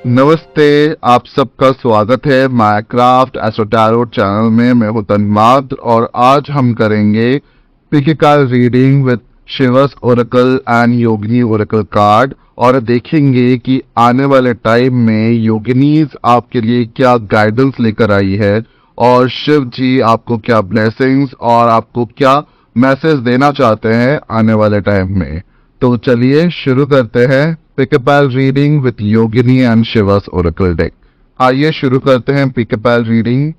नमस्ते, आप सबका स्वागत है माइनक्राफ्ट एस्ट्रो टैरो चैनल में। मैं हूं तन्मात्र और आज हम करेंगे pick a pile reading with Shiva's oracle and Yogini oracle card और देखेंगे कि आने वाले टाइम में योगिनीज आपके लिए क्या गाइडेंस लेकर आई है और शिव जी आपको क्या ब्लेसिंग्स और आपको क्या मैसेज देना चाहते हैं आने वाले टाइम में। तो चलिए शुरू करते हैं pick a pile reading with Yogini and Shiva's oracle deck. आइए शुरू करते हैं पिकअपैल रीडिंग।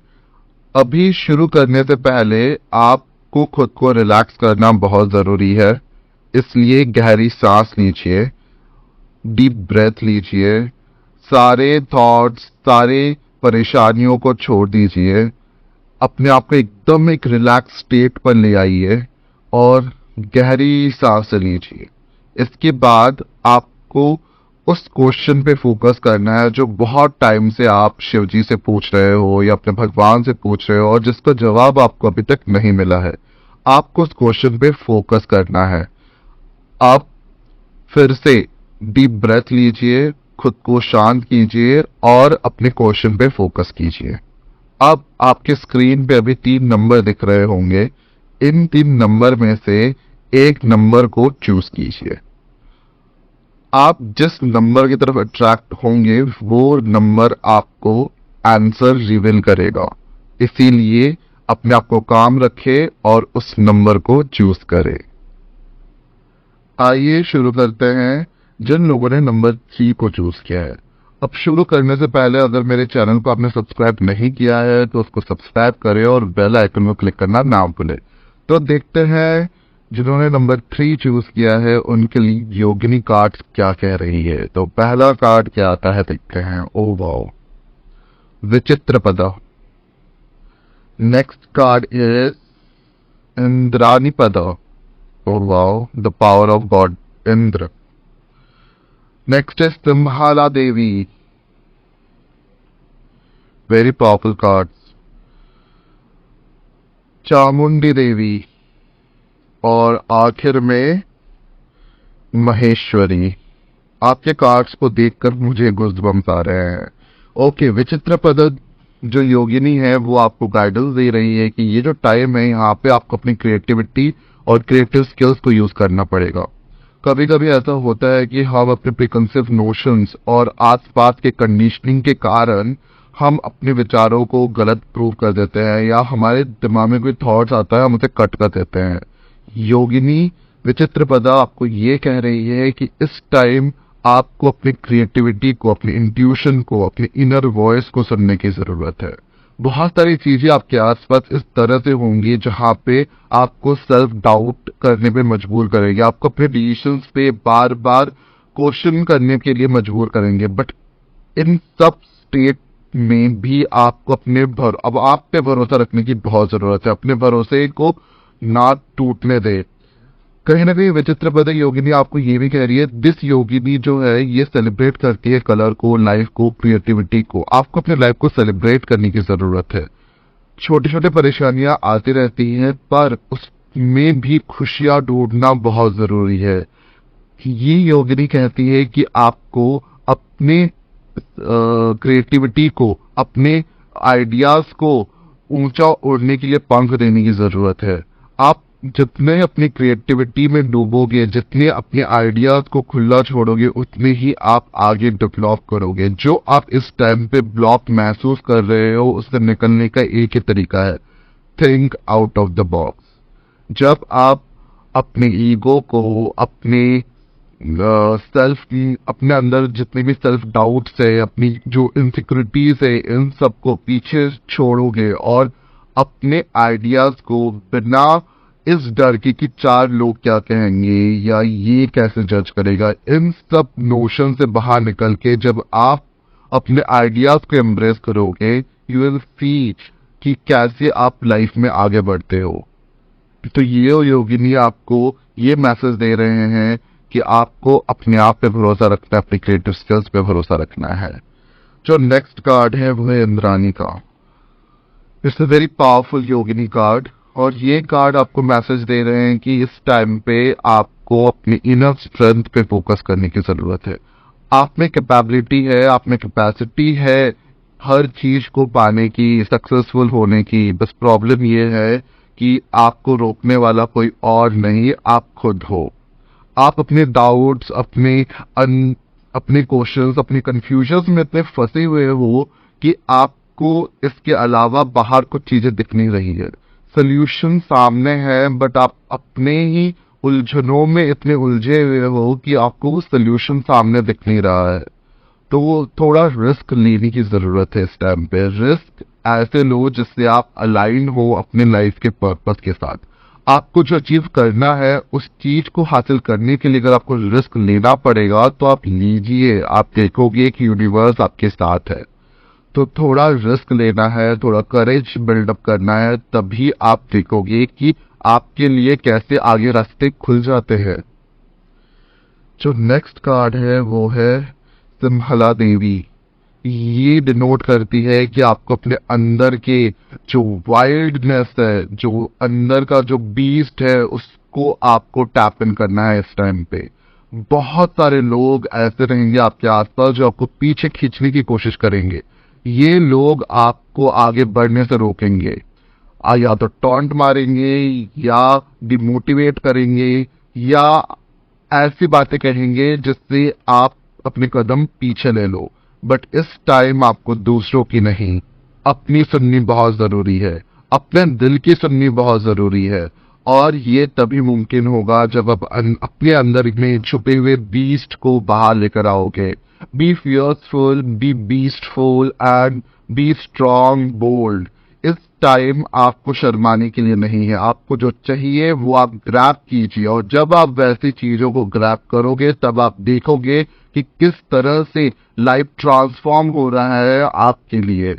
अभी शुरू करने से पहले आपको खुद को रिलैक्स करना बहुत जरूरी है, इसलिए गहरी सांस लीजिए, डीप ब्रेथ लीजिए, सारे थॉट्स सारे परेशानियों को छोड़ दीजिए, अपने आप को एकदम एक रिलैक्स स्टेट पर ले आइए और गहरी सांस लीजिए। इसके बाद आपको उस क्वेश्चन पे फोकस करना है जो बहुत टाइम से आप शिव जी से पूछ रहे हो या अपने भगवान से पूछ रहे हो और जिसका जवाब आपको अभी तक नहीं मिला है। आपको उस क्वेश्चन पे फोकस करना है। आप फिर से डीप ब्रेथ लीजिए, खुद को शांत कीजिए और अपने क्वेश्चन पे फोकस कीजिए। अब आपके स्क्रीन पे अभी 3 नंबर दिख रहे होंगे। इन 3 नंबर में से एक नंबर को चूज कीजिए। आप जिस नंबर की तरफ अट्रैक्ट होंगे वो नंबर आपको आंसर रिवील करेगा, इसीलिए अपने आप को काम रखें और उस नंबर को चूज करें। आइए शुरू करते हैं जिन लोगों ने नंबर 3 को चूज किया है। अब शुरू करने से पहले अगर मेरे चैनल को आपने सब्सक्राइब नहीं किया है तो उसको सब्सक्राइब करें और बेल आइकन को क्लिक करना ना भूलें। तो देखते हैं जिन्होंने नंबर 3 चूज किया है उनके लिए योगिनी कार्ड क्या कह रही है। तो पहला कार्ड क्या आता है देखते हैं। ओ वाओ, विचित्र पदा। Next card is Indrani Pada. Oh wow, the power of god Indra. Next is Simhala Devi, very powerful cards. Chamundi Devi और आखिर में महेश्वरी। आपके कार्ड्स को देखकर मुझे गुज़बम्स आ रहे हैं। ओके, विचित्र पद जो योगिनी है वो आपको गाइडेंस दे रही है कि ये जो टाइम है यहाँ पे आपको अपनी क्रिएटिविटी और क्रिएटिव स्किल्स को यूज करना पड़ेगा। कभी कभी ऐसा होता है कि हम अपने प्रिकंसिव नोशंस और आसपास के कंडीशनिंग के कारण हम अपने विचारों को गलत प्रूव कर देते हैं या हमारे दिमाग में कोई थॉट्स आता है हम उसे कट कर देते हैं। योगिनी विचित्र पदा आपको ये कह रही है कि इस टाइम आपको अपनी क्रिएटिविटी को, अपनी इंट्यूशन को, अपनी इनर वॉइस को सुनने की जरूरत है। बहुत सारी चीजें आपके आसपास इस तरह से होंगी जहां पे आपको सेल्फ डाउट करने पे मजबूर करेंगे, आपको अपने डिसीजंस पे बार बार क्वेश्चन करने के लिए मजबूर करेंगे। बट इन सब स्टेट में भी आपको अब आप पे भरोसा रखने की बहुत जरूरत है। अपने भरोसे को ना टूटने दे। कहीं ना कहीं विचित्र पद योगिनी आपको ये भी कह रही है, दिस योगिनी जो है ये सेलिब्रेट करती है कलर को, लाइफ को, क्रिएटिविटी को। आपको अपने लाइफ को सेलिब्रेट करने की जरूरत है। छोटी छोटी परेशानियां आती रहती हैं पर उसमें भी खुशियां ढूंढना बहुत जरूरी है। ये योगिनी कहती है कि आपको अपने क्रिएटिविटी को, अपने आइडियाज को ऊंचा उड़ने के लिए पंख देने की जरूरत है। आप जितने अपनी क्रिएटिविटी में डूबोगे, जितने अपने आइडियाज को खुला छोड़ोगे, उतने ही आप आगे डेवलप करोगे। जो आप इस टाइम पे ब्लॉक महसूस कर रहे हो उससे निकलने का एक ही तरीका है, think out of the box. जब आप अपने ईगो को, अपने अपने अंदर जितने भी सेल्फ डाउट्स है, अपनी जो इनसिक्योरिटीज है, इन सबको पीछे छोड़ोगे और अपने आइडियाज को बिना इस डर की कि 4 लोग क्या कहेंगे या ये कैसे जज करेगा, इन सब नोशन से बाहर निकल के जब आप अपने आइडियाज को एम्ब्रेस करोगे, यू विल सी कि कैसे आप लाइफ में आगे बढ़ते हो। तो ये योगिनी आपको ये मैसेज दे रहे हैं कि आपको अपने आप पे भरोसा रखना है, अपनी क्रिएटिव स्किल्स पे भरोसा रखना है। जो नेक्स्ट कार्ड है वो है इंद्रानी का। It's a very powerful Yogini card और ये कार्ड आपको मैसेज दे रहे हैं कि इस टाइम पे आपको अपनी इनर स्ट्रेंथ पे फोकस करने की जरूरत है। आप में कैपेबिलिटी है, आप में कैपेसिटी है हर चीज को पाने की, सक्सेसफुल होने की। बस प्रॉब्लम ये है कि आपको रोकने वाला कोई और नहीं, आप खुद हो। आप अपने डाउट्स, अपने क्वेश्चंस, अपनी कंफ्यूजन्स में इतने फंसे हुए हो कि आपको इसके अलावा बाहर कुछ चीजें दिख नहीं रही है। सोल्यूशन सामने है, बट आप अपने ही उलझनों में इतने उलझे हुए हो कि आपको वो सोल्यूशन सामने दिख नहीं रहा है। तो वो थोड़ा रिस्क लेने की जरूरत है इस टाइम पे। रिस्क ऐसे लो जिससे आप अलाइन हो अपने लाइफ के पर्पस के साथ। आपको जो अचीव करना है उस चीज को हासिल करने के लिए अगर आपको रिस्क लेना पड़ेगा तो आप लीजिए। आप देखोगे कि यूनिवर्स आपके साथ है। तो थोड़ा रिस्क लेना है, थोड़ा करेज बिल्डअप करना है, तभी आप देखोगे कि आपके लिए कैसे आगे रास्ते खुल जाते हैं। जो नेक्स्ट कार्ड है वो है सिम्हला देवी। ये डिनोट करती है कि आपको अपने अंदर के जो वाइल्डनेस है, जो अंदर का जो बीस्ट है, उसको आपको टैप इन करना है इस टाइम पे। बहुत सारे लोग ऐसे रहेंगे आपके आसपास जो आपको पीछे खींचने की कोशिश करेंगे। ये लोग आपको आगे बढ़ने से रोकेंगे। या तो टॉन्ट मारेंगे, या डिमोटिवेट करेंगे, या ऐसी बातें कहेंगे जिससे आप अपने कदम पीछे ले लो। बट इस टाइम आपको दूसरों की नहीं, अपनी सुननी बहुत जरूरी है। अपने दिल की सुननी बहुत जरूरी है। और ये तभी मुमकिन होगा जब आप अपने अंदर में छुपे हुए बीस्ट को बाहर लेकर आओगे। Be fierceful, be beastful and be strong, bold. इस टाइम आपको शर्माने के लिए नहीं है। आपको जो चाहिए वो आप ग्रैब कीजिए, और जब आप वैसी चीजों को ग्रैब करोगे तब आप देखोगे कि किस तरह से लाइफ ट्रांसफॉर्म हो रहा है आपके लिए।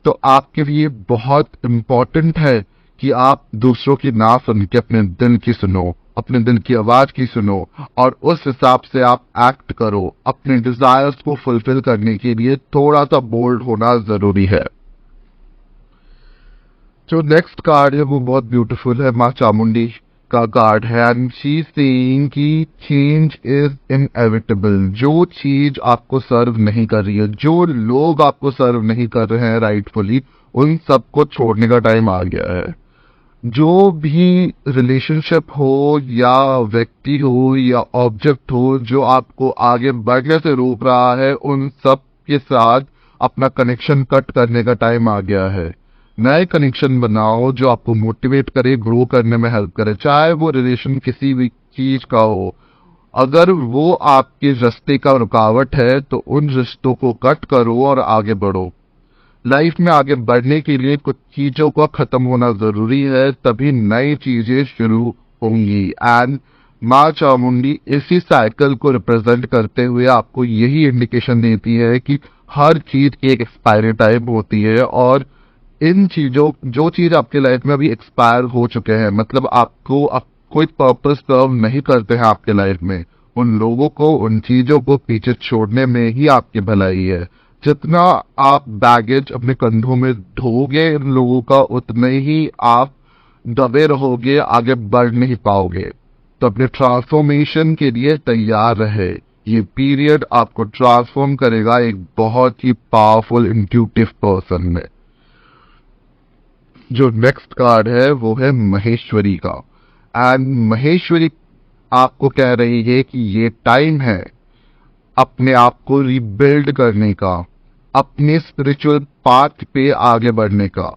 तो आपके लिए बहुत इंपॉर्टेंट है कि आप दूसरों की ना सुन के अपने दिल की सुनो, अपने दिल की आवाज की सुनो, और उस हिसाब से आप एक्ट करो। अपने डिजायर्स को फुलफिल करने के लिए थोड़ा सा बोल्ड होना जरूरी है। जो नेक्स्ट कार्ड है वो बहुत ब्यूटीफुल है, माँ चामुंडी का कार्ड है। एंड शी सेइंग कि चेंज इज इनएविटेबल। जो चीज आपको सर्व नहीं कर रही है, जो लोग आपको सर्व नहीं कर रहे हैं राइटफुली, उन सबको छोड़ने का टाइम आ गया है। जो भी रिलेशनशिप हो, या व्यक्ति हो, या ऑब्जेक्ट हो जो आपको आगे बढ़ने से रोक रहा है, उन सब के साथ अपना कनेक्शन कट करने का टाइम आ गया है। नए कनेक्शन बनाओ जो आपको मोटिवेट करे, ग्रो करने में हेल्प करे। चाहे वो रिलेशन किसी भी चीज का हो, अगर वो आपके रास्ते का रुकावट है तो उन रिश्तों को कट करो और आगे बढ़ो। लाइफ में आगे बढ़ने के लिए कुछ चीजों का खत्म होना जरूरी है, तभी नई चीजें शुरू होंगी। एंड माँ चामुंडी इसी साइकिल को रिप्रेजेंट करते हुए आपको यही इंडिकेशन देती है कि हर चीज की एक एक्सपायरी टाइम होती है, और इन चीजों, जो चीज आपके लाइफ में अभी एक्सपायर हो चुके हैं, मतलब आपको कोई पर्पस सर्व नहीं करते हैं आपके लाइफ में, उन लोगों को, उन चीजों को पीछे छोड़ने में ही आपकी भलाई है। जितना आप बैगेज अपने कंधों में ढोगे इन लोगों का, उतने ही आप दबे रहोगे, आगे बढ़ नहीं पाओगे। तो अपने ट्रांसफॉर्मेशन के लिए तैयार रहे। ये पीरियड आपको ट्रांसफॉर्म करेगा एक बहुत ही पावरफुल इंट्यूटिव पर्सन में। जो नेक्स्ट कार्ड है वो है महेश्वरी का। एंड महेश्वरी आपको कह रही है कि ये टाइम है अपने आप को रिबिल्ड करने का, अपने स्पिरिचुअल पाथ पे आगे बढ़ने का।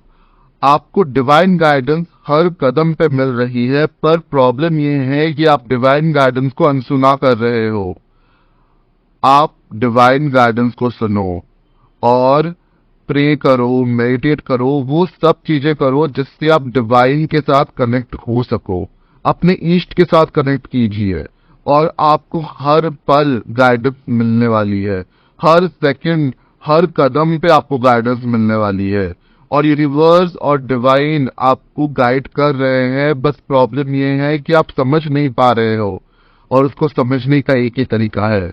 आपको डिवाइन गाइडेंस हर कदम पे मिल रही है, पर प्रॉब्लम ये है कि आप डिवाइन गाइडेंस को अनसुना कर रहे हो। आप डिवाइन गाइडेंस को सुनो और प्रे करो, मेडिटेट करो, वो सब चीजें करो जिससे आप डिवाइन के साथ कनेक्ट हो सको। अपने ईस्ट के साथ कनेक्ट कीजिए, और आपको हर पल गाइडेंस मिलने वाली है। हर सेकंड, हर कदम पे आपको गाइडेंस मिलने वाली है, और यूनिवर्स और डिवाइन आपको गाइड कर रहे हैं। बस प्रॉब्लम ये है कि आप समझ नहीं पा रहे हो, और उसको समझने का एक ही तरीका है,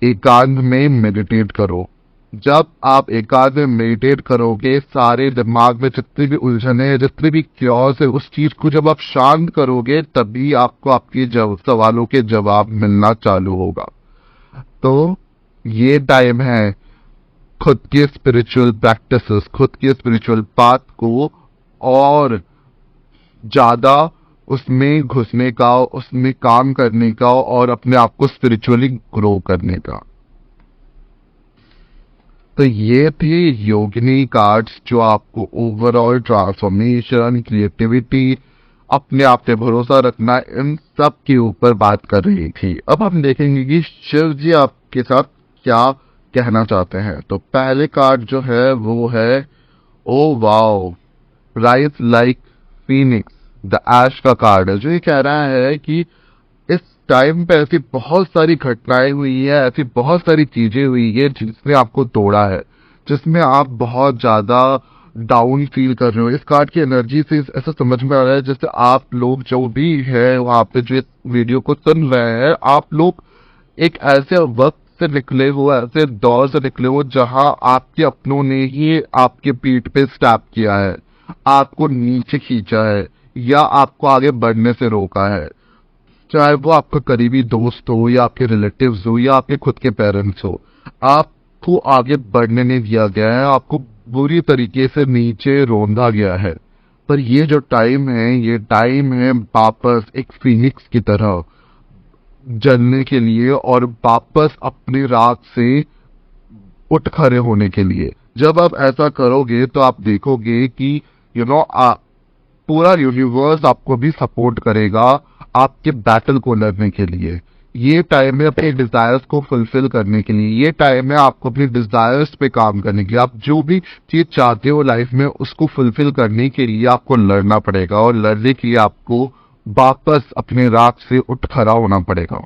एकांत में मेडिटेट करो। जब आप एकांत में मेडिटेट करोगे, सारे दिमाग में जितनी भी उलझने, जितनी भी क्योस है, उस चीज को जब आप शांत करोगे, तभी आपको आपके सवालों के जवाब मिलना चालू होगा। तो ये टाइम है खुद के स्पिरिचुअल प्रैक्टिसेस, खुद के स्पिरिचुअल पाथ को और ज्यादा उसमें घुसने का, उसमें काम करने का और अपने आप को स्पिरिचुअली ग्रो करने का। तो ये थे योगिनी कार्ड्स जो आपको ओवरऑल ट्रांसफॉर्मेशन, क्रिएटिविटी, अपने आप पे भरोसा रखना, इन सब के ऊपर बात कर रही थी। अब हम देखेंगे कि शिव जी आपके साथ क्या कहना चाहते हैं। तो पहले कार्ड जो है वो है oh wow, rise like phoenix, the ash का कार्ड है, जो ये कह रहा है कि इस टाइम पे ऐसी बहुत सारी घटनाएं हुई है, ऐसी बहुत सारी चीजें हुई है जिसने आपको तोड़ा है, जिसमें आप बहुत ज्यादा डाउन फील कर रहे हो। इस कार्ड की एनर्जी से ऐसा समझ में आ रहा है जैसे आप लोग जो भी है वहां पे जो वीडियो को सुन रहे हैं, आप लोग एक ऐसे वक्त से निकले हो, ऐसे दौर से निकले हो जहां आपके अपनों ने ही आपके पीठ पे स्टैप किया है, आपको नीचे खींचा है या आपको आगे बढ़ने से रोका है। चाहे वो आपका करीबी दोस्त हो या आपके रिलेटिव्स हो या आपके खुद के पेरेंट्स हो, आपको आगे बढ़ने नहीं दिया गया है, आपको बुरी तरीके से नीचे रौंदा गया है। पर ये जो टाइम है, ये टाइम है वापस एक फीनिक्स की तरह जलने के लिए और वापस अपनी राख से उठ खड़े होने के लिए। जब आप ऐसा करोगे तो आप देखोगे कि पूरा यूनिवर्स आपको भी सपोर्ट करेगा आपके बैटल को लड़ने के लिए। ये टाइम है अपने डिजायर्स को फुलफिल करने के लिए, ये टाइम है आपको अपने डिजायर्स पे काम करने के लिए। आप जो भी चीज चाहते हो लाइफ में उसको फुलफिल करने के लिए आपको लड़ना पड़ेगा और लड़ने के लिए आपको वापस अपने राख से उठ खड़ा होना पड़ेगा।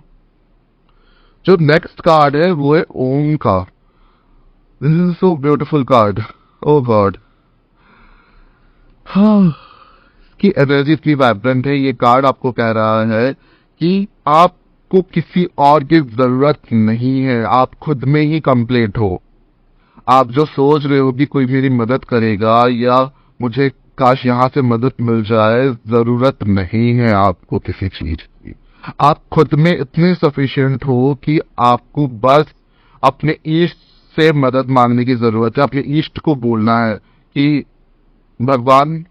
जो नेक्स्ट कार्ड है वो है ओम का। This is so beautiful card, oh God. हाँ, की एनर्जी इतनी वाइब्रेंट है। ये कार्ड आपको कह रहा है कि आपको किसी और की जरूरत नहीं है, आप खुद में ही कंप्लीट हो। आप जो सोच रहे हो कि कोई मेरी मदद करेगा या मुझे काश यहां से मदद मिल जाए, जरूरत नहीं है आपको किसी चीज की। आप खुद में इतने सफिशिएंट हो कि आपको बस अपने ईष्ट से मदद मांगने की जरूरत है। अपने ईष्ट को बोलना है कि भगवान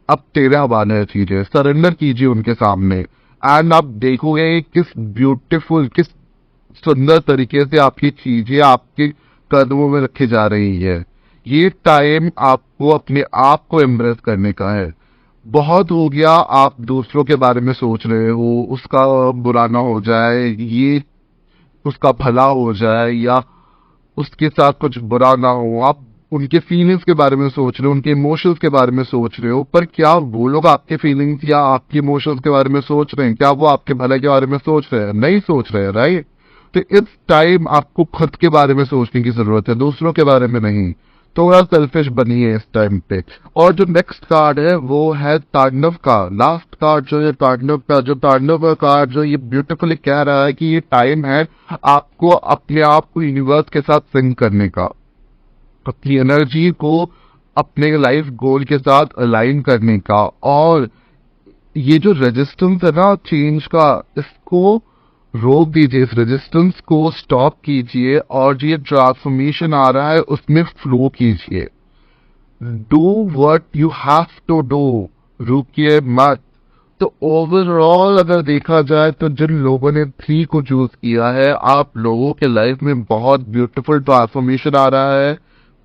अब तेरे हवाले है चीजें, सरेंडर कीजिए उनके सामने। एंड आप देखोगे किस ब्यूटीफुल, किस सुंदर तरीके से आपकी चीजें आपके कदमों में रखी जा रही है। ये टाइम आपको अपने आप को एम्ब्रेस करने का है। बहुत हो गया आप दूसरों के बारे में सोच रहे हो, उसका बुरा ना हो जाए, ये उसका भला हो जाए या उसके साथ कुछ बुरा ना हो। आप उनके फीलिंग्स के बारे में सोच रहे हो, उनके इमोशंस के बारे में सोच रहे हो, पर क्या वो लोग आपके फीलिंग्स या आपके इमोशंस के बारे में सोच रहे हैं? क्या वो आपके भले के बारे में सोच रहे हैं? नहीं सोच रहे हैं, राइट? तो इस टाइम आपको खुद के बारे में सोचने की जरूरत है, दूसरों के बारे में नहीं। थोड़ा सेल्फिश बनिए इस टाइम पे। और जो नेक्स्ट कार्ड है वो है तांडव का। लास्ट कार्ड जो है तांडव का, जो तांडव का कार्ड जो ये ब्यूटीफुली कह रहा है कि ये टाइम है आपको अपने आप को यूनिवर्स के साथ सिंक करने का, अपनी एनर्जी को अपने लाइफ गोल के साथ अलाइन करने का। और ये जो रेजिस्टेंस है ना चेंज का, इसको रोक दीजिए, इस रेजिस्टेंस को स्टॉप कीजिए और जो ये ट्रांसफॉर्मेशन आ रहा है उसमें फ्लो कीजिए। Do what you have to do, रुकिए मत। तो ओवरऑल अगर देखा जाए तो जिन लोगों ने 3 को चूज किया है, आप लोगों के लाइफ में बहुत ब्यूटीफुल ट्रांसफॉर्मेशन आ रहा है।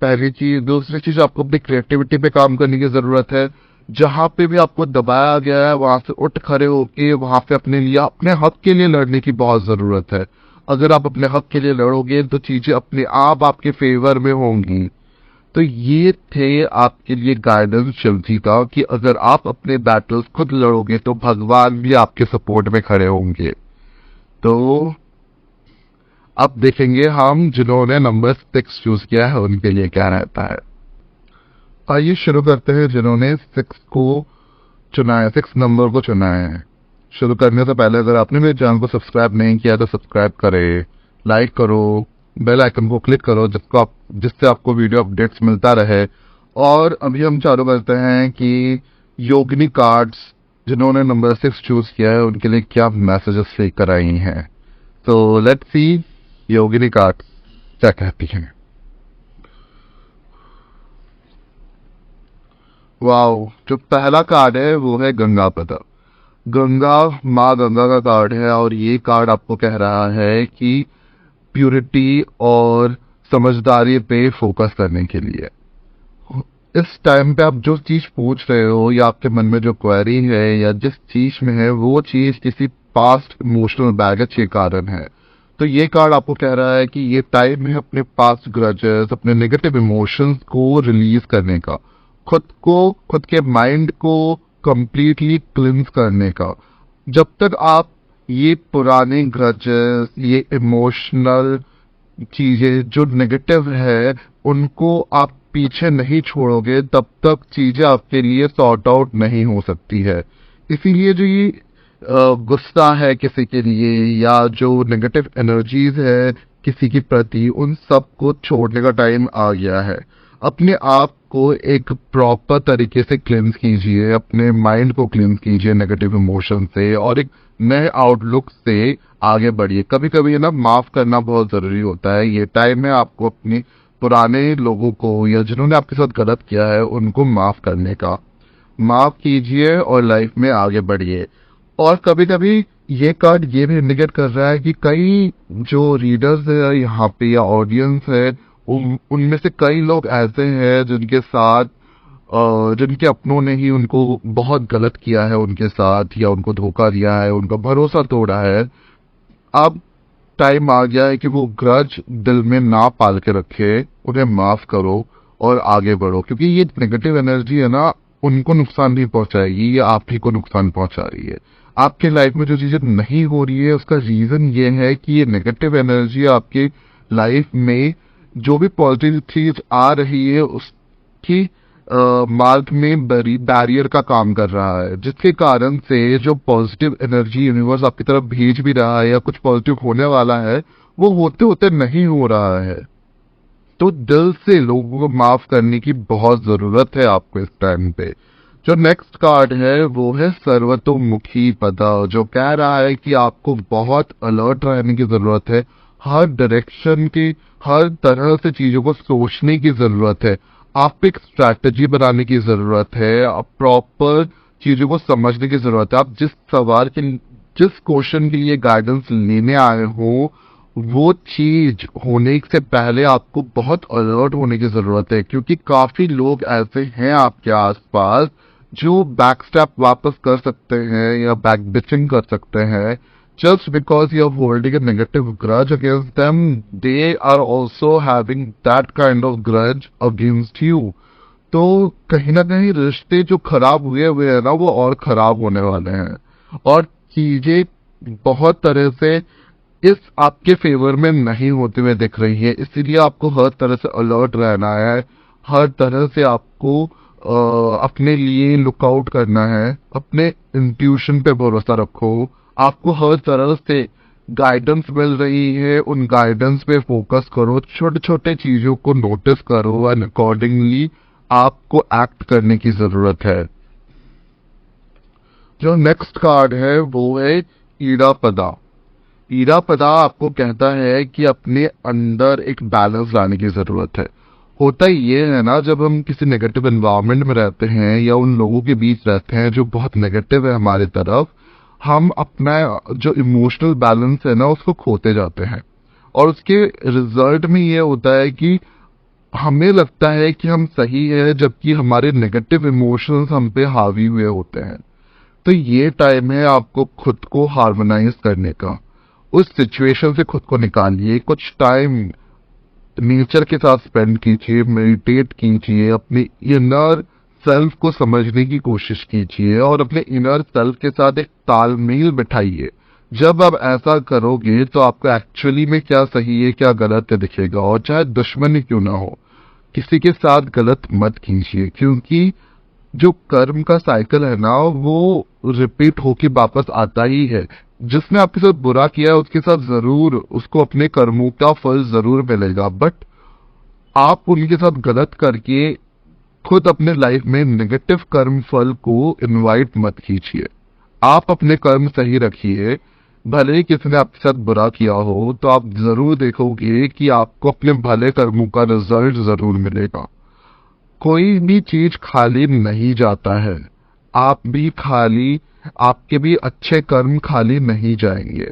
पहली चीज। दूसरी चीज, आपको अपनी क्रिएटिविटी पे काम करने की जरूरत है। जहां पे भी आपको दबाया गया है वहां से उठ खड़े होके वहां पे अपने लिए, अपने हक के लिए लड़ने की बहुत जरूरत है। अगर आप अपने हक के लिए लड़ोगे तो चीजें अपने आप आपके फेवर में होंगी। तो ये थे आपके लिए गाइडेंस शिवजी का कि अगर आप अपने बैटल्स खुद लड़ोगे तो भगवान भी आपके सपोर्ट में खड़े होंगे। तो अब देखेंगे हम जिन्होंने नंबर 6 चूज किया है उनके लिए क्या रहता है। आइए शुरू करते हैं जिन्होंने 6 को चुना है, 6 नंबर को चुना है। शुरू करने से पहले अगर आपने मेरे चैनल को सब्सक्राइब नहीं किया तो सब्सक्राइब करें, लाइक करो, बेल आइकन को क्लिक करो जिससे आपको वीडियो अपडेट्स मिलता रहे। और अभी हम चालू करते हैं कि योगिनी कार्ड्स जिन्होंने नंबर 6 चूज किया है उनके लिए क्या मैसेजेस लेकर आई हैं। तो लेट्स सी योगिनी कार्ड क्या कहती हैं? वाओ, जो पहला कार्ड है वो है गंगा पद। गंगा, माँ गंगा का कार्ड है और ये कार्ड आपको कह रहा है कि प्यूरिटी और समझदारी पे फोकस करने के लिए इस टाइम पे आप जो चीज पूछ रहे हो या आपके मन में जो क्वेरी है या जिस चीज में है वो चीज किसी पास्ट इमोशनल बैगेज के कारण है। तो ये कार्ड आपको कह रहा है कि ये टाइम है अपने पास्ट ग्रजेस, अपने नेगेटिव इमोशंस को रिलीज करने का, खुद के माइंड को कंप्लीटली क्लिंस करने का। जब तक आप ये पुराने ग्रजेस, ये इमोशनल चीजें जो नेगेटिव है उनको आप पीछे नहीं छोड़ोगे, तब तक चीजें आपके लिए सॉर्ट आउट नहीं हो सकती है। इसीलिए जो ये गुस्सा है किसी के लिए या जो नेगेटिव एनर्जीज है किसी के प्रति, उन सब को छोड़ने का टाइम आ गया है। अपने आप को एक प्रॉपर तरीके से क्लींस कीजिए, अपने माइंड को क्लींस कीजिए नेगेटिव इमोशन से और एक नए आउटलुक से आगे बढ़िए। कभी कभी ना माफ करना बहुत जरूरी होता है। ये टाइम है आपको अपने पुराने लोगों को या जिन्होंने आपके साथ गलत किया है उनको माफ करने का। माफ कीजिए और लाइफ में आगे बढ़िए। और कभी कभी ये कार्ड ये भी इंडिकेट कर रहा है कि कई जो रीडर्स है यहाँ पे या ऑडियंस है उनमें से कई लोग ऐसे हैं जिनके साथ जिनके अपनों ने ही उनको बहुत गलत किया है उनके साथ, या उनको धोखा दिया है, उनका भरोसा तोड़ा है। अब टाइम आ गया है कि वो ग्रज दिल में ना पाल के रखे, उन्हें माफ करो और आगे बढ़ो, क्योंकि ये नेगेटिव एनर्जी है ना, उनको नुकसान नहीं पहुंचाएगी, ये आप ही को नुकसान पहुंचा रही है। आपके लाइफ में जो चीजें नहीं हो रही है उसका रीजन ये है कि ये नेगेटिव एनर्जी आपकी लाइफ में जो भी पॉजिटिव चीज आ रही है उसकी मार्ग में बैरियर का काम कर रहा है, जिसके कारण से जो पॉजिटिव एनर्जी यूनिवर्स आपकी तरफ भेज भी रहा है या कुछ पॉजिटिव होने वाला है वो होते होते नहीं हो रहा है। तो दिल से लोगों को माफ करने की बहुत जरूरत है आपको इस टाइम पे। जो नेक्स्ट कार्ड है वो है सर्वतोमुखी पदा, जो कह रहा है कि आपको बहुत अलर्ट रहने की जरूरत है, हर डायरेक्शन की, हर तरह से चीजों को सोचने की जरूरत है, आप एक स्ट्रैटेजी बनाने की जरूरत है, आप प्रॉपर चीजों को समझने की जरूरत है। आप जिस क्वेश्चन के लिए गाइडेंस लेने आए हो वो चीज होने से पहले आपको बहुत अलर्ट होने की जरूरत है, क्योंकि काफी लोग ऐसे हैं आपके आसपास जो बैक स्टेप वापस कर सकते हैं या बैक बिचिंग कर सकते हैं। Just because you're holding a negative grudge against them, they are also having that kind of grudge against you. तो कहीं ना कहीं रिश्ते जो खराब हुए हैं ना वो और खराब होने वाले हैं और चीजें बहुत तरह से इस आपके फेवर में नहीं होते हुए दिख रही है। इसीलिए आपको हर तरह से अलर्ट रहना है, हर तरह से आपको अपने लिए लुकआउट करना है, अपने इंट्यूशन पे भरोसा रखो। आपको हर तरह से गाइडेंस मिल रही है, उन गाइडेंस पे फोकस करो, छोटे छोटे चीजों को नोटिस करो एंड अकॉर्डिंगली आपको एक्ट करने की जरूरत है। जो नेक्स्ट कार्ड है वो है ईरापदा। ईरापदा आपको कहता है कि अपने अंदर एक बैलेंस लाने की जरूरत है। होता ही ये है ना, जब हम किसी नेगेटिव एनवायरनमेंट में रहते हैं या उन लोगों के बीच रहते हैं जो बहुत नेगेटिव है हमारी तरफ, हम अपना जो इमोशनल बैलेंस है ना उसको खोते जाते हैं और उसके रिजल्ट में ये होता है कि हमें लगता है कि हम सही है जबकि हमारे नेगेटिव इमोशंस हम पे हावी हुए होते हैं। तो ये टाइम है आपको खुद को हार्मोनाइज करने का। उस सिचुएशन से खुद को निकालिए, कुछ टाइम नेचर के साथ स्पेंड कीजिए, मेडिटेट कीजिए, अपने इनर सेल्फ को समझने की कोशिश कीजिए और अपने इनर सेल्फ के साथ एक तालमेल बिठाइए। जब आप ऐसा करोगे तो आपको एक्चुअली में क्या सही है क्या गलत है दिखेगा, और चाहे दुश्मन ही क्यों ना हो किसी के साथ गलत मत कीजिए, क्योंकि जो कर्म का साइकिल है ना वो रिपीट होके वापस आता ही है। जिसने आपके साथ बुरा किया है उसके साथ जरूर उसको अपने कर्मों का फल जरूर मिलेगा, बट आप उनके साथ गलत करके खुद अपने लाइफ में नेगेटिव कर्म फल को इनवाइट मत कीजिए। आप अपने कर्म सही रखिए, भले ही किसी ने आपके साथ बुरा किया हो तो आप जरूर देखोगे कि आपको अपने भले कर्मों का रिजल्ट जरूर मिलेगा। कोई भी चीज खाली नहीं जाता है, आप भी खाली, आपके भी अच्छे कर्म खाली नहीं जाएंगे।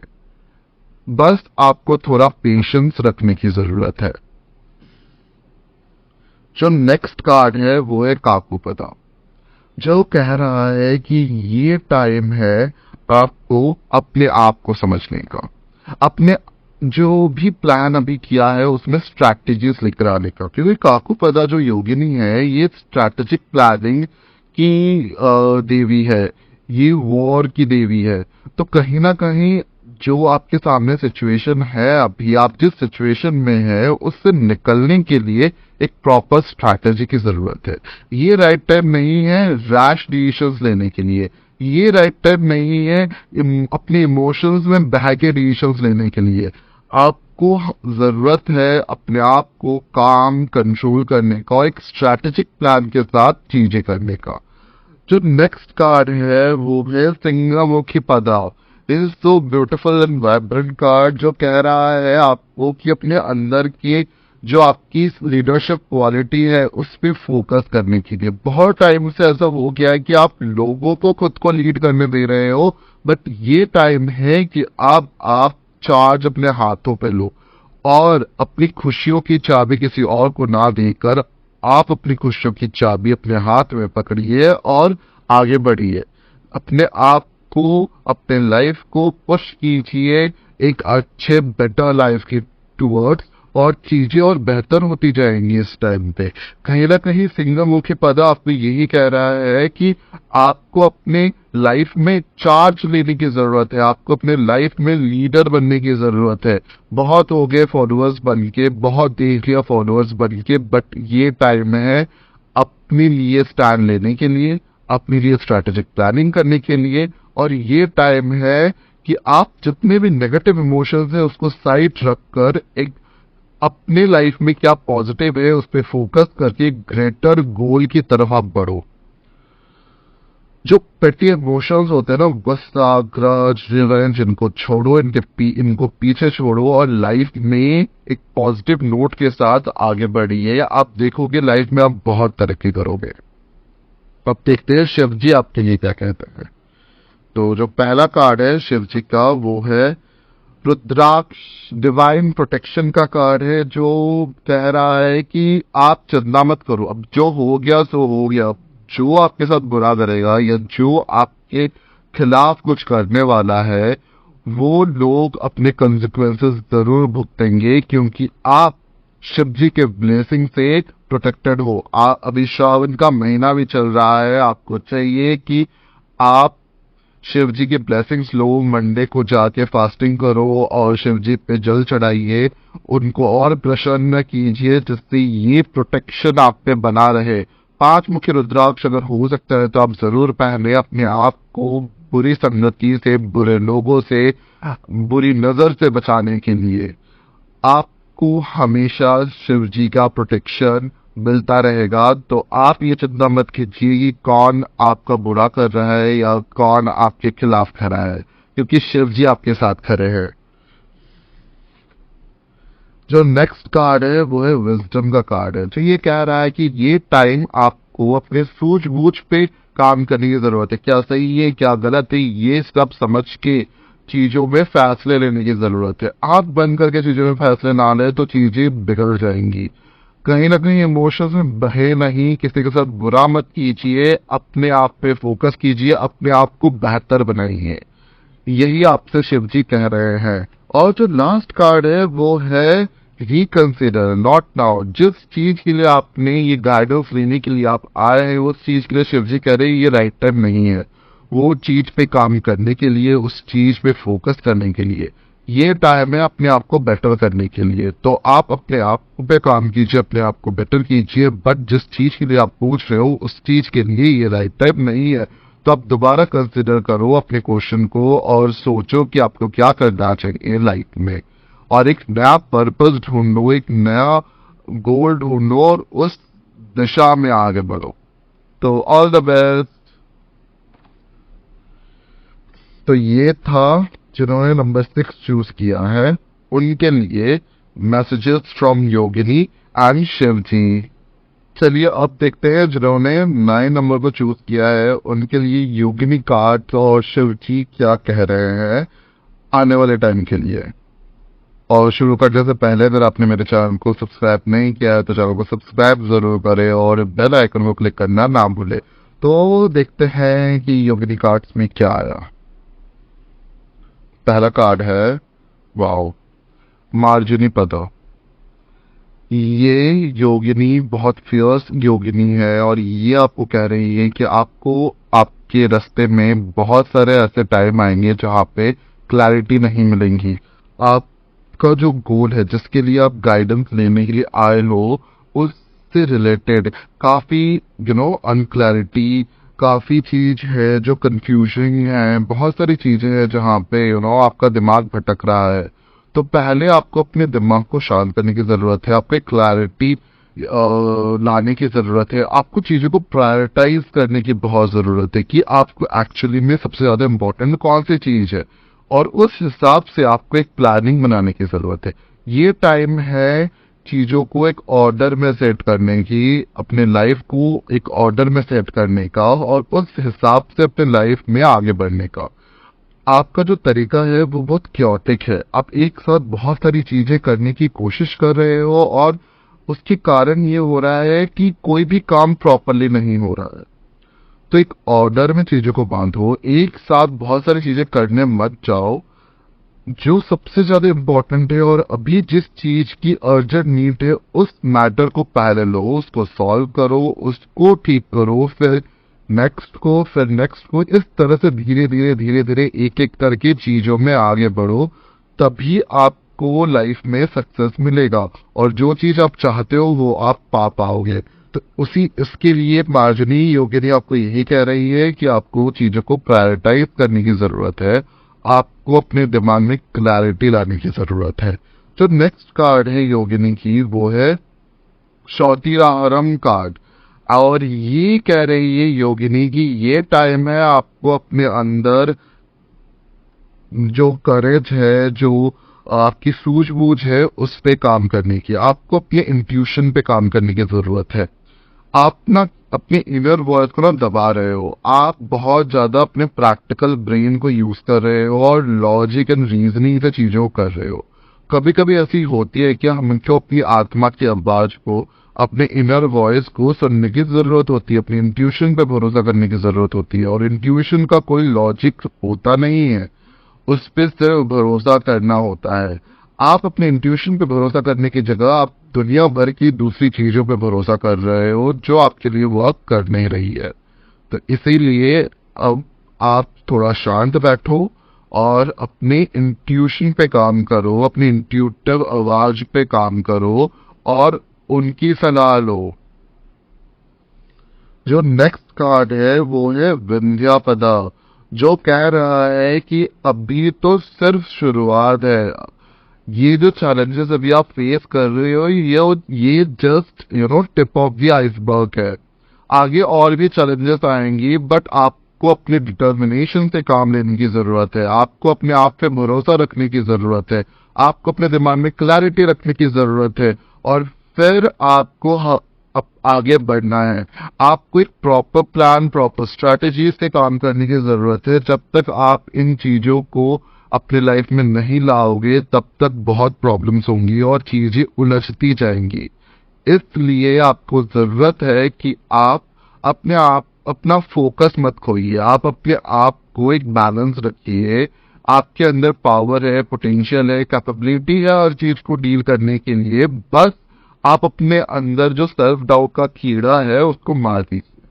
बस आपको थोड़ा पेशेंस रखने की जरूरत है। जो नेक्स्ट कार्ड है वो है काकुपदा, जो कह रहा है कि ये टाइम है आपको अपने आप को समझने का, अपने जो भी प्लान अभी किया है उसमें स्ट्रैटेजीज लेकर आने का। क्योंकि काकुपदा जो योगिनी है ये स्ट्रैटेजिक प्लानिंग की देवी है, ये वॉर की देवी है। तो कहीं ना कहीं जो आपके सामने सिचुएशन है, अभी आप जिस सिचुएशन में है उससे निकलने के लिए एक प्रॉपर स्ट्रैटेजी की जरूरत है। ये राइट टाइम नहीं है रैश डिसीजंस लेने के लिए, ये राइट टाइम नहीं है अपने इमोशंस में बह के डिसीजंस लेने के लिए। आपको जरूरत है अपने आप को काम कंट्रोल करने का और एक स्ट्रैटेजिक प्लान के साथ चीजें करने का। जो नेक्स्ट कार्ड है वो है सिंहमुखी पदा। This is so beautiful and vibrant card, जो कह रहा है आपको कि अपने अंदर की जो आपकी लीडरशिप क्वालिटी है उस पर फोकस करने के लिए। बहुत टाइम से ऐसा हो गया है कि आप लोगों को खुद को लीड करने दे रहे हो, बट ये टाइम है कि आप चार्ज अपने हाथों पे लो और अपनी खुशियों की चाबी किसी और को ना देकर आप अपनी खुशियों की चाबी अपने हाथ में पकड़िए और आगे बढ़िए। अपने आप को, अपने लाइफ को पुश कीजिए एक अच्छे बेटर लाइफ की टूवर्ड्स, और चीजें और बेहतर होती जाएंगी इस टाइम पे। कहीं ना कहीं सिंहमुखी पदा आपको यही कह रहा है कि आपको अपने लाइफ में चार्ज लेने की जरूरत है, आपको अपने लाइफ में लीडर बनने की जरूरत है। बहुत हो गए फॉलोअर्स बन के, बहुत देख लिया फॉलोअर्स बन के, बट ये टाइम है अपने लिए स्टैंड लेने के लिए, अपने लिए स्ट्रैटेजिक प्लानिंग करने के लिए। और ये टाइम है कि आप जितने भी नेगेटिव इमोशंस है उसको साइड रखकर एक अपने लाइफ में क्या पॉजिटिव है उस पर फोकस करके ग्रेटर गोल की तरफ आप बढ़ो। जो पेटी इमोशंस होते हैं ना, गुस्सा, ग्रज, रिवेंज, इनको छोड़ो, इनको पीछे छोड़ो और लाइफ में एक पॉजिटिव नोट के साथ आगे बढ़िए। आप देखोगे लाइफ में आप बहुत तरक्की करोगे। अब देखते हैं शिव जी आपके लिए क्या कहते हैं। तो जो पहला कार्ड है शिव जी का वो है रुद्राक्ष, डिवाइन प्रोटेक्शन का कार्ड है, जो कह रहा है कि आप चिंता मत करो, अब जो हो गया सो हो गया। जो आपके साथ बुरा करेगा या जो आपके खिलाफ कुछ करने वाला है वो लोग अपने कंसिक्वेंसेस जरूर भुगतेंगे, क्योंकि आप शिव जी के ब्लेसिंग से प्रोटेक्टेड हो। अभी श्रावण का महीना भी चल रहा है, आपको चाहिए कि आप शिव जी की ब्लेसिंग्स लो, मंडे को जाके फास्टिंग करो और शिव जी पे जल चढ़ाइए, उनको और प्रसन्न कीजिए जिससे ये प्रोटेक्शन आप पे बना रहे। 5 मुखी रुद्राक्ष अगर हो सकता है तो आप जरूर पहने, अपने आप को बुरी संगति से, बुरे लोगों से, बुरी नजर से बचाने के लिए। आपको हमेशा शिव जी का प्रोटेक्शन मिलता रहेगा। तो आप ये चिंता मत कीजिए कि कौन आपका बुरा कर रहा है या कौन आपके खिलाफ खड़ा है, क्योंकि शिव जी आपके साथ खड़े हैं। जो नेक्स्ट कार्ड है वो है विजडम का कार्ड है, तो ये कह रहा है कि ये टाइम आपको अपने सूझबूझ पे काम करने की जरूरत है। क्या सही है क्या गलत है ये सब समझ के चीजों में फैसले लेने की जरूरत है। आंख बंद करके चीजों में फैसले ना ले तो चीजें बिगड़ जाएंगी। कहीं ना कहीं इमोशंस में बहे नहीं, किसी के साथ बुरा मत कीजिए, अपने आप पे फोकस कीजिए, अपने आप को बेहतर बनाइए। यही आपसे शिव जी कह रहे हैं। और जो लास्ट कार्ड है वो है रिकंसिडर, नॉट नाउ। जिस चीज के लिए आपने ये गाइडेंस लेने के लिए आप आए हैं उस चीज के लिए शिव जी कह रहे हैं ये राइट टाइम नहीं है वो चीज पे काम करने के लिए, उस चीज पे फोकस करने के लिए। ये टाइम है अपने आप को बेटर करने के लिए। तो आप अपने आप पे काम कीजिए, अपने आप को बेटर कीजिए, बट जिस चीज के लिए आप पूछ रहे हो उस चीज के लिए ये राइट टाइम नहीं है। तो आप दोबारा कंसिडर करो अपने क्वेश्चन को और सोचो कि आपको क्या करना चाहिए लाइफ में, और एक नया पर्पस ढूंढो, एक नया गोल ढूंढो और उस दिशा में आगे बढ़ो। तो ऑल द बेस्ट। तो ये था जिन्होंने नंबर 6 चूज किया है उनके लिए messages from Yogini and Shiva ji. चलिए अब देखते हैं जिन्होंने 9 नंबर को चूज किया है उनके लिए योगिनी कार्ड और शिव जी क्या कह रहे हैं आने वाले टाइम के लिए। और शुरू करने से पहले अगर आपने मेरे चैनल को सब्सक्राइब नहीं किया है तो चैनल को सब्सक्राइब जरूर करें और बेल आइकन को क्लिक करना ना भूले। तो देखते हैं कि योगिनी कार्ड्स में क्या आया। पहला कार्ड है वाओ, मार्जिनी पदा। ये योगिनी बहुत फियर्स योगिनी है और ये आपको कह रही है कि आपको आपके रास्ते में बहुत सारे ऐसे टाइम आएंगे जहाँ पे क्लैरिटी नहीं मिलेंगी। आपका जो गोल है जिसके लिए आप गाइडेंस लेने के लिए आए हो उससे रिलेटेड काफी अनक्लैरिटी, काफी चीज है जो कंफ्यूजिंग है, बहुत सारी चीजें हैं जहाँ पे आपका दिमाग भटक रहा है। तो पहले आपको अपने दिमाग को शांत करने की जरूरत है, आपको क्लैरिटी लाने की जरूरत है, आपको चीजों को प्रायोरिटाइज करने की बहुत जरूरत है कि आपको एक्चुअली में सबसे ज्यादा इम्पोर्टेंट कौन सी चीज है और उस हिसाब से आपको एक प्लानिंग बनाने की जरूरत है। ये टाइम है चीजों को एक ऑर्डर में सेट करने की, अपने लाइफ को एक ऑर्डर में सेट करने का और उस हिसाब से अपने लाइफ में आगे बढ़ने का। आपका जो तरीका है वो बहुत क्योटिक है, आप एक साथ बहुत सारी चीजें करने की कोशिश कर रहे हो और उसके कारण ये हो रहा है कि कोई भी काम प्रॉपरली नहीं हो रहा है। तो एक ऑर्डर में चीजों को बांधो, एक साथ बहुत सारी चीजें करने मत जाओ। जो सबसे ज्यादा इम्पोर्टेंट है और अभी जिस चीज की अर्जेंट नीड है उस मैटर को पहले लो, उसको सॉल्व करो, उसको ठीक करो, फिर नेक्स्ट को, फिर नेक्स्ट को। इस तरह से धीरे धीरे धीरे धीरे एक एक करके चीजों में आगे बढ़ो, तभी आपको लाइफ में सक्सेस मिलेगा और जो चीज आप चाहते हो वो आप पा पाओगे। तो इसके लिए मार्जिनी योगिनी आपको यही कह रही है कि आपको चीजों को प्रायोरिटाइज करने की जरूरत है, आपको अपने दिमाग में क्लैरिटी लाने की जरूरत है। जो नेक्स्ट कार्ड है योगिनी की वो है शौतिराहरम कार्ड और ये कह रही है योगिनी की ये टाइम है आपको अपने अंदर जो करेज है, जो आपकी सूझबूझ है उस पे काम करने की, आपको अपने इंट्यूशन पे काम करने की जरूरत है। आप ना अपने इनर वॉइस को ना दबा रहे हो, आप बहुत ज्यादा अपने प्रैक्टिकल ब्रेन को यूज कर रहे हो और लॉजिक एंड रीजनिंग से चीजों को कर रहे हो। कभी कभी ऐसी होती है कि हमको अपनी आत्मा की आवाज को, अपने इनर वॉइस को सुनने की जरूरत होती है, अपनी इंट्यूशन पे भरोसा करने की जरूरत होती है और इंट्यूशन का कोई लॉजिक होता नहीं है, उस पर सिर्फ भरोसा करना होता है। आप अपने इंट्यूशन पे भरोसा करने की जगह आप दुनिया भर की दूसरी चीजों पे भरोसा कर रहे हो जो आपके लिए वर्क कर नहीं रही है। तो इसीलिए अब आप थोड़ा शांत बैठो और अपने इंट्यूशन पे काम करो, अपनी इंट्यूटिव आवाज पे काम करो और उनकी सलाह लो। जो नेक्स्ट कार्ड है वो है विंध्यापदा, जो कह रहा है कि अभी तो सिर्फ शुरुआत है। ये जो चैलेंजेस अभी आप फेस कर रहे हो ये just tip of the iceberg है। आगे और भी चैलेंजेस आएंगी बट आपको अपने डिटर्मिनेशन से काम लेने की जरूरत है, आपको अपने आप पे भरोसा रखने की जरूरत है, आपको अपने दिमाग में क्लैरिटी रखने की जरूरत है और फिर आपको आगे बढ़ना है। आपको एक प्रॉपर प्लान, प्रॉपर स्ट्रैटेजी से काम करने की जरूरत है। जब तक आप इन चीजों को अपने लाइफ में नहीं लाओगे तब तक बहुत प्रॉब्लम्स होंगी और चीजें उलझती जाएंगी। इसलिए आपको जरूरत है कि आप अपना फोकस मत खोइए, आप अपने आप को एक बैलेंस रखिए। आपके अंदर पावर है, पोटेंशियल है, कैपेबिलिटी है हर चीज को डील करने के लिए, बस आप अपने अंदर जो सेल्फ डाउट का कीड़ा है उसको मार दीजिए।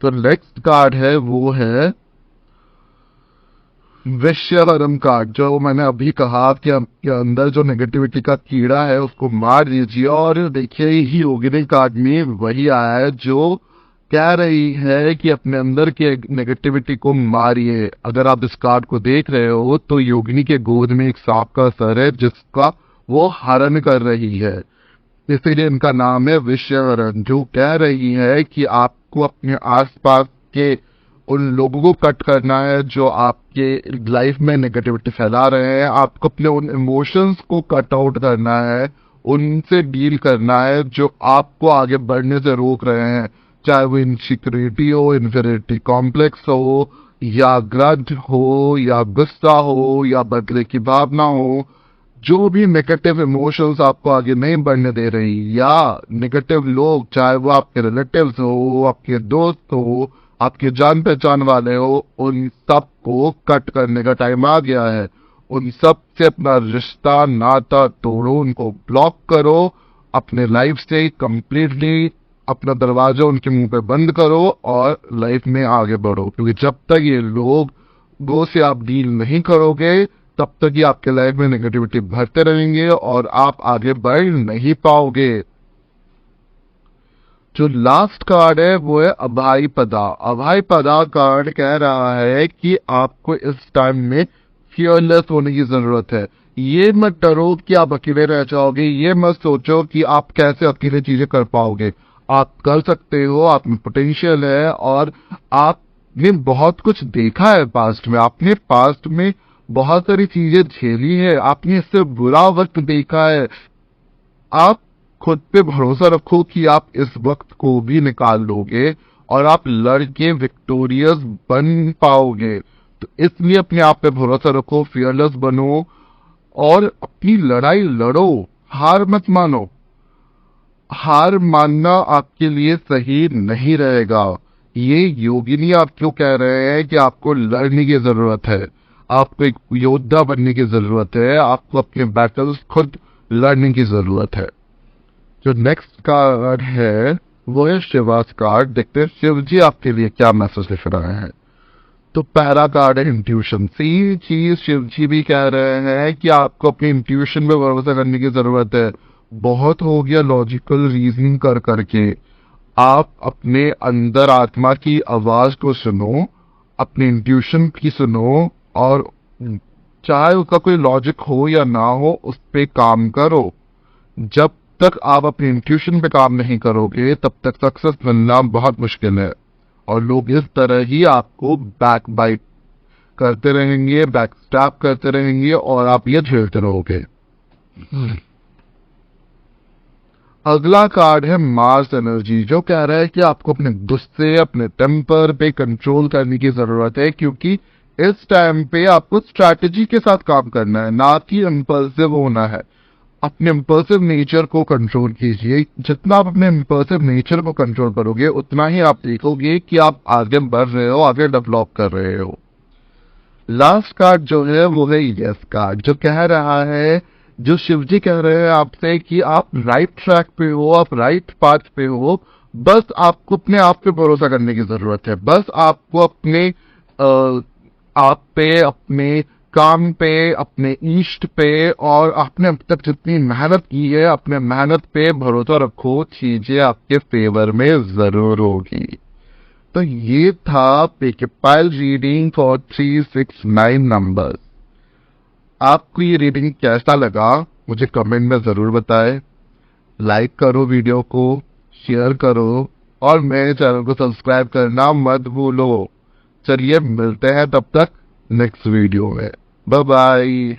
तो नेक्स्ट कार्ड है वो है वैश्यवरम कार्ड, जो मैंने अभी कहा कि आपके अंदर जो नेगेटिविटी का कीड़ा है उसको मार दीजिए। और देखिए ही योगिनी कार्ड में वही आया है जो कह रही है कि अपने अंदर के नेगेटिविटी को मारिए। अगर आप इस कार्ड को देख रहे हो तो योगिनी के गोद में एक सांप का सर है जिसका वो हरण कर रही है, इसीलिए इनका नाम है विश्वहरण, जो कह रही है कि आपको अपने आसपास के उन लोगों को कट करना है जो आपके लाइफ में नेगेटिविटी फैला रहे हैं। आपको अपने उन इमोशंस को कट आउट करना है, उनसे डील करना है जो आपको आगे बढ़ने से रोक रहे हैं, चाहे वो इनसिक्योरिटी हो, इन्फीरियरिटी कॉम्प्लेक्स हो, या ग्रज हो, या गुस्सा हो, या बदले की भावना हो। जो भी नेगेटिव इमोशंस आपको आगे नहीं बढ़ने दे रही, या नेगेटिव लोग, चाहे वो आपके रिलेटिव्स हो, आपके दोस्त हो, आपके जान पहचान वाले हो, उन सब को कट करने का टाइम आ गया है। उन सब से अपना रिश्ता नाता तोड़ो, उनको ब्लॉक करो, अपने लाइफ से कंप्लीटली अपना दरवाजा उनके मुंह पे बंद करो और लाइफ में आगे बढ़ो। क्योंकि जब तक ये लोगों से आप डील नहीं करोगे, तब तक ही आपके लाइफ में नेगेटिविटी भरते रहेंगे और आप आगे बढ़ नहीं पाओगे। जो लास्ट कार्ड है वो है अभाई पदा। अभाई पदा कार्ड कह रहा है कि आपको इस टाइम में फियरलेस होने की जरूरत है। ये मत डरो कि आप अकेले रह जाओगे, ये मत सोचो कि आप कैसे अकेले चीजें कर पाओगे। आप कर सकते हो, आप में पोटेंशियल है, और आपने बहुत कुछ देखा है पास्ट में, आपने पास्ट में बहुत सारी चीजें झेली है, आपने इससे बुरा वक्त देखा है। आप खुद पे भरोसा रखो कि आप इस वक्त को भी निकाल लोगे और आप लड़के विक्टोरियस बन पाओगे। तो इसलिए अपने आप पे भरोसा रखो, फियरलेस बनो और अपनी लड़ाई लड़ो, हार मत मानो। हार मानना आपके लिए सही नहीं रहेगा। ये योगिनी आपको कह रहे हैं कि आपको लड़ने की जरूरत है, आपको एक योद्धा बनने की जरूरत है, आपको अपने बैटल्स खुद लड़ने की जरूरत है। जो नेक्स्ट कार्ड है वो है शिवास कार्ड। देखते हैं शिव जी आपके लिए क्या मैसेज लिख रहे हैं। तो पहला कार्ड है इंट्यूशन। सी चीज शिव जी भी कह रहे हैं कि आपको अपनी इंट्यूशन पे भरोसा करने की जरूरत है। बहुत हो गया लॉजिकल रीजनिंग कर करके, आप अपने अंदर आत्मा की आवाज को सुनो, अपने इंट्यूशन की सुनो, और चाहे उसका कोई लॉजिक हो या ना हो उस पे काम करो। जब तक आप अपने इंट्यूशन पे काम नहीं करोगे तब तक सक्सेस मिलना बहुत मुश्किल है, और लोग इस तरह ही आपको बैक बाइट करते रहेंगे, बैक स्टैप करते रहेंगे, और आप ये झेलते रहोगे। अगला कार्ड है मार्स एनर्जी, जो कह रहा है कि आपको अपने गुस्से, अपने टेम्पर पे कंट्रोल करने की जरूरत है, क्योंकि इस टाइम पे आपको स्ट्रैटेजी के साथ काम करना है, ना कि इंपल्सिव होना है। अपने इंपल्सिव नेचर को कंट्रोल कीजिए। जितना आप अपने इंपल्सिव नेचर को कंट्रोल करोगे उतना ही आप देखोगे कि आप आगे बढ़ रहे हो, आगे डेवलप कर रहे हो। लास्ट कार्ड जो है वो है यस कार्ड, जो कह रहा है, जो शिवजी कह रहे हैं आपसे कि आप राइट ट्रैक पे हो, आप राइट पाथ पे हो। बस आपको अपने आप पे भरोसा करने की जरूरत है। बस आपको अपने आप पे, अपने काम पे, अपने इष्ट पे, और आपने अब तक जितनी मेहनत की है अपने मेहनत पे भरोसा रखो, चीजें आपके फेवर में जरूर होगी। तो ये था पिकपाइल रीडिंग फॉर 369 नंबर्स। आपको ये रीडिंग कैसा लगा मुझे कमेंट में जरूर बताएं। लाइक करो वीडियो को, शेयर करो, और मेरे चैनल को सब्सक्राइब करना मत भूलो। चलिए मिलते हैं तब तक नेक्स्ट वीडियो में। Bye bye.